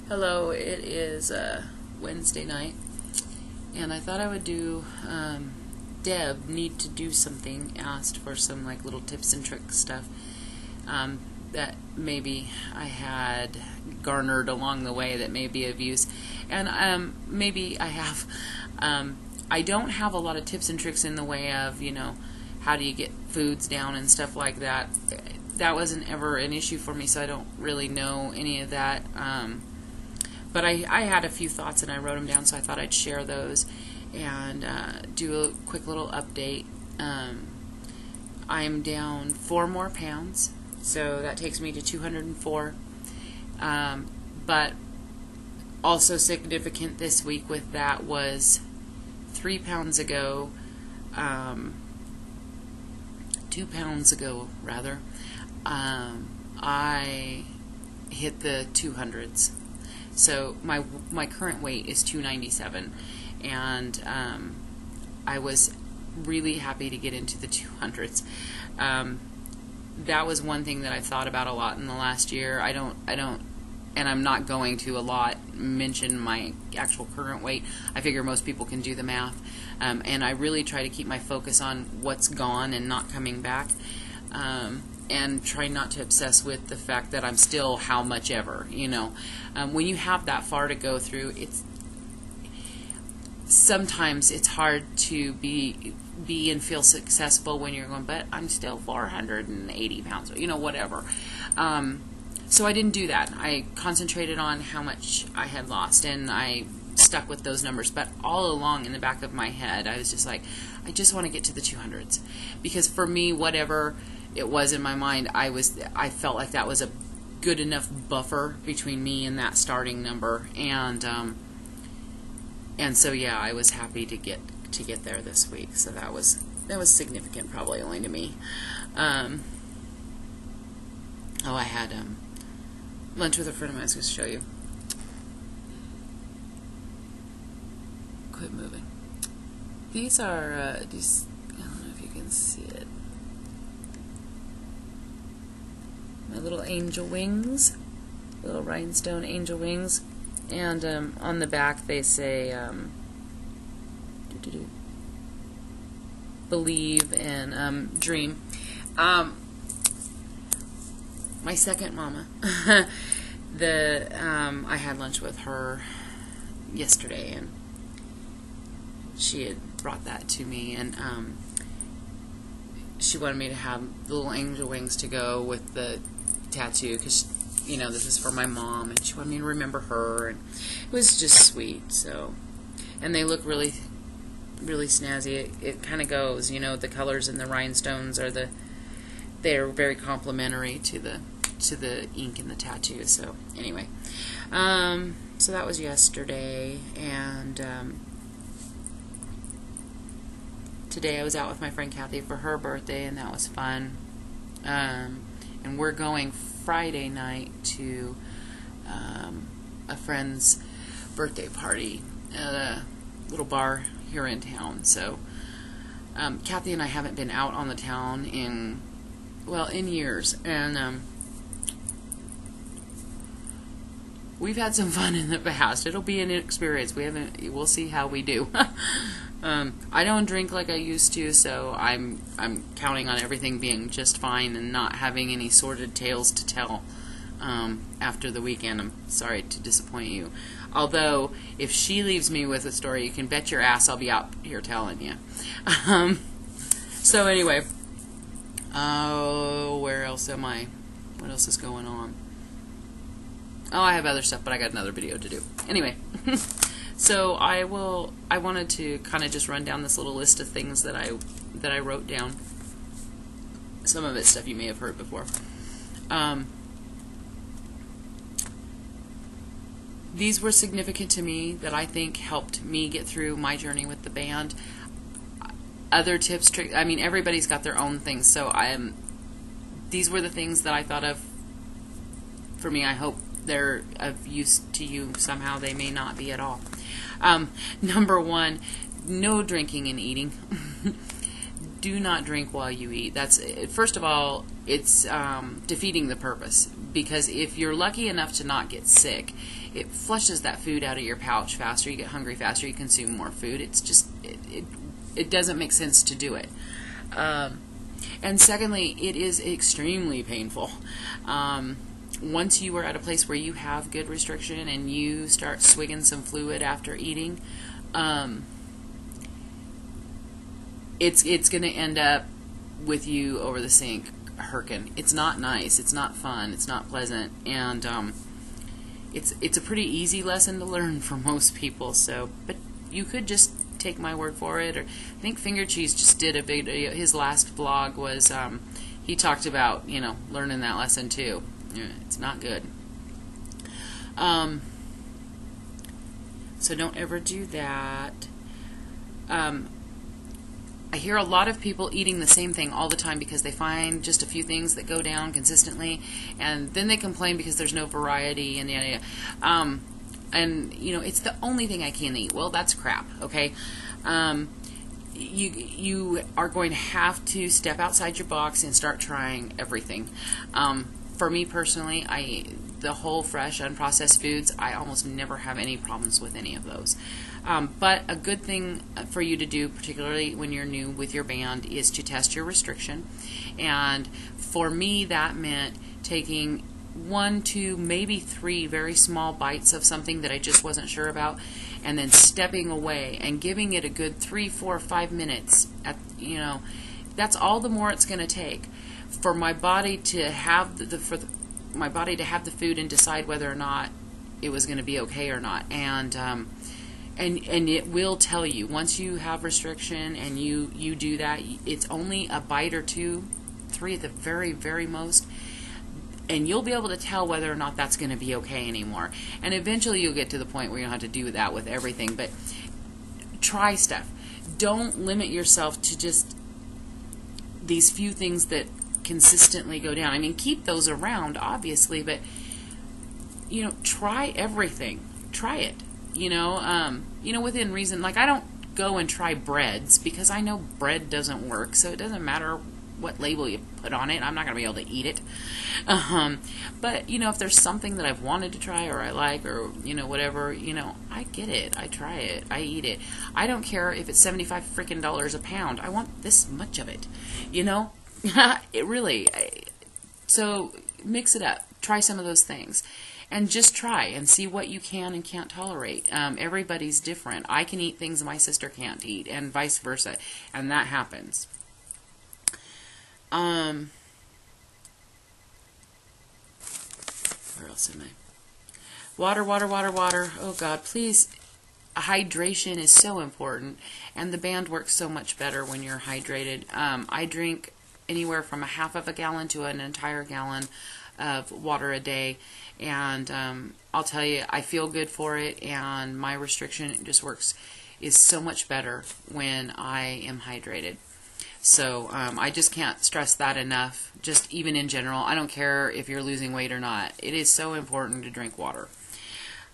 Hello, it is Wednesday night, and I thought I would do, Deb need to do something, asked for some like little tips and tricks stuff that maybe I had garnered along the way that may be of use, and maybe I have. I don't have a lot of tips and tricks in the way of, how do you get foods down and stuff like that. That wasn't ever an issue for me, so I don't really know any of that. But I had a few thoughts and I wrote them down, so I thought I'd share those and do a quick little update. I'm down 4 more pounds, so that takes me to 204. But also significant this week with that was 3 pounds ago, 2 pounds ago rather, I hit the 200s. So my current weight is 297, and I was really happy to get into the 200s. That was one thing that I thought about a lot in the last year. I don't, and I'm not going to a lot mention my actual current weight. I figure most people can do the math, and I really try to keep my focus on what's gone and not coming back. And try not to obsess with the fact that I'm still how much ever, When you have that far to go through, sometimes it's hard to be and feel successful when you're going, but I'm still 480 pounds, whatever. So I didn't do that. I concentrated on how much I had lost, and I stuck with those numbers. But all along in the back of my head, I was just like, I just want to get to the 200s. Because for me, whatever it was in my mind, I felt like that was a good enough buffer between me and that starting number, and so yeah, I was happy to get there this week. So that was significant, probably only to me. I had lunch with a friend of mine. I was going to show you. Quit moving. These are these. I don't know if you can see it. My little angel wings, little rhinestone angel wings, and on the back they say believe and dream. My second mama, I had lunch with her yesterday, and she had brought that to me, and she wanted me to have the little angel wings to go with the tattoo, because this is for my mom, and she wanted me to remember her, and it was just sweet. So, and they look really, really snazzy. It kind of goes, the colors in the rhinestones they're very complimentary to the ink in the tattoo. So anyway, so that was yesterday, and today I was out with my friend Kathy for her birthday, and that was fun. And we're going Friday night to a friend's birthday party at a little bar here in town. So Kathy and I haven't been out on the town in years, and we've had some fun in the past. It'll be an experience. We'll see how we do. I don't drink like I used to, so I'm counting on everything being just fine and not having any sordid tales to tell after the weekend. I'm sorry to disappoint you. Although, if she leaves me with a story, you can bet your ass I'll be out here telling you. So anyway, where else am I? What else is going on? Oh, I have other stuff, but I got another video to do. Anyway. So I wanted to kind of just run down this little list of things that I wrote down. Some of it's stuff you may have heard before. These were significant to me that I think helped me get through my journey with the band. Other tips, tricks, everybody's got their own things, so these were the things that I thought of for me. I hope they're of use to you somehow. They may not be at all. Number 1, no drinking and eating. Do not drink while you eat. First of all, it's defeating the purpose, because if you're lucky enough to not get sick, it flushes that food out of your pouch faster. You get hungry faster. You consume more food. It's just it doesn't make sense to do it. And secondly, it is extremely painful. Once you are at a place where you have good restriction and you start swigging some fluid after eating, it's going to end up with you over the sink herking. It's not nice. It's not fun. It's not pleasant. And it's a pretty easy lesson to learn for most people. So, but you could just take my word for it. Or I think Finger Cheese just did a video. His last vlog was he talked about learning that lesson too. It's not good. So don't ever do that. I hear a lot of people eating the same thing all the time because they find just a few things that go down consistently, and then they complain because there's no variety and yada yada. And it's the only thing I can eat. Well, that's crap. Okay. You are going to have to step outside your box and start trying everything. For me personally, the whole fresh, unprocessed foods, I almost never have any problems with any of those. But a good thing for you to do, particularly when you're new with your band, is to test your restriction. And for me, that meant taking 1, 2, maybe 3 very small bites of something that I just wasn't sure about, and then stepping away and giving it a good 3, 4, 5 minutes. That's all the more it's going to take for my body to have the food and decide whether or not it was going to be okay or not. And it will tell you once you have restriction and you do that. It's only a bite or 2, 3 at the very, very most, and you'll be able to tell whether or not that's going to be okay anymore. And eventually you'll get to the point where you don't have to do that with everything. But try stuff. Don't limit yourself to just these few things that consistently go down. I mean, keep those around, obviously, but try everything. Try it. Within reason. Like, I don't go and try breads because I know bread doesn't work, so it doesn't matter what label you put on it. I'm not going to be able to eat it. But if there's something that I've wanted to try or I like or whatever, I get it. I try it. I eat it. I don't care if it's $75 freaking a pound. I want this much of it. It really. So mix it up. Try some of those things. And just try and see what you can and can't tolerate. Everybody's different. I can eat things my sister can't eat, and vice versa. And that happens. Where else am I? Water, water, water, water. Oh God, please. Hydration is so important, and the band works so much better when you're hydrated. I drink anywhere from a half of a gallon to an entire gallon of water a day, and I'll tell you, I feel good for it, and my restriction is so much better when I am hydrated. So I just can't stress that enough, just even in general. I don't care if you're losing weight or not. It is so important to drink water.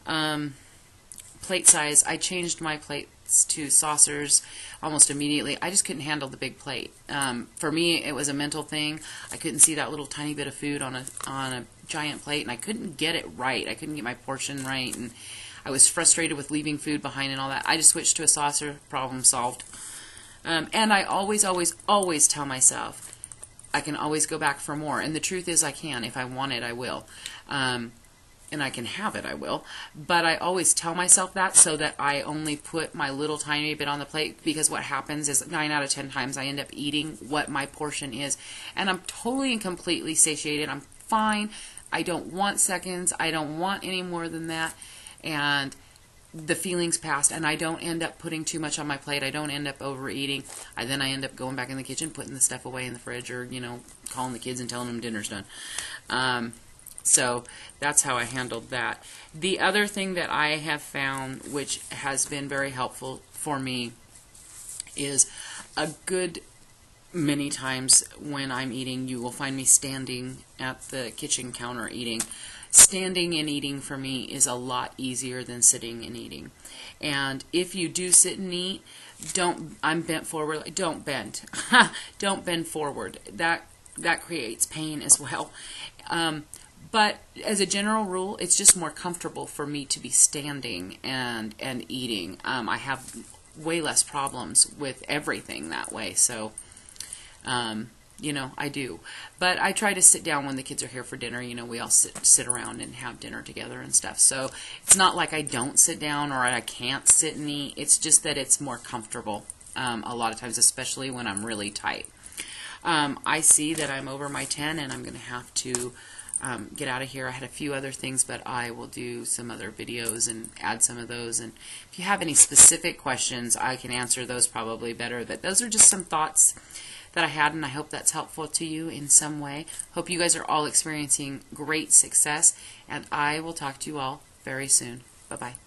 Plate size, I changed my plates to saucers almost immediately. I just couldn't handle the big plate. For me, it was a mental thing. I couldn't see that little tiny bit of food on a giant plate, and I couldn't get it right. I couldn't get my portion right, and I was frustrated with leaving food behind and all that. I just switched to a saucer, problem solved. And I always, always, always tell myself I can always go back for more. And the truth is I can. If I want it, I will. And I can have it, I will. But I always tell myself that so that I only put my little tiny bit on the plate, because what happens is 9 out of 10 times I end up eating what my portion is. And I'm totally and completely satiated. I'm fine. I don't want seconds. I don't want any more than that. And the feelings passed, and I don't end up putting too much on my plate. I don't end up overeating. Then I end up going back in the kitchen, putting the stuff away in the fridge, or calling the kids and telling them dinner's done. So that's how I handled that. The other thing that I have found, which has been very helpful for me, is a good many times when I'm eating, you will find me standing at the kitchen counter eating. Standing and eating for me is a lot easier than sitting and eating. And if you do sit and eat, I'm bent forward. Don't bend. Don't bend forward. That creates pain as well. But as a general rule, it's just more comfortable for me to be standing and eating. I have way less problems with everything that way. So, you know, I do. But I try to sit down when the kids are here for dinner. You know, we all sit around and have dinner together and stuff. So it's not like I don't sit down or I can't sit and eat. It's just that it's more comfortable a lot of times, especially when I'm really tight. I see that I'm over my 10 and I'm going to have to get out of here. I had a few other things, but I will do some other videos and add some of those. And if you have any specific questions, I can answer those probably better. But those are just some thoughts that I had, and I hope that's helpful to you in some way. Hope you guys are all experiencing great success, and I will talk to you all very soon. Bye-bye.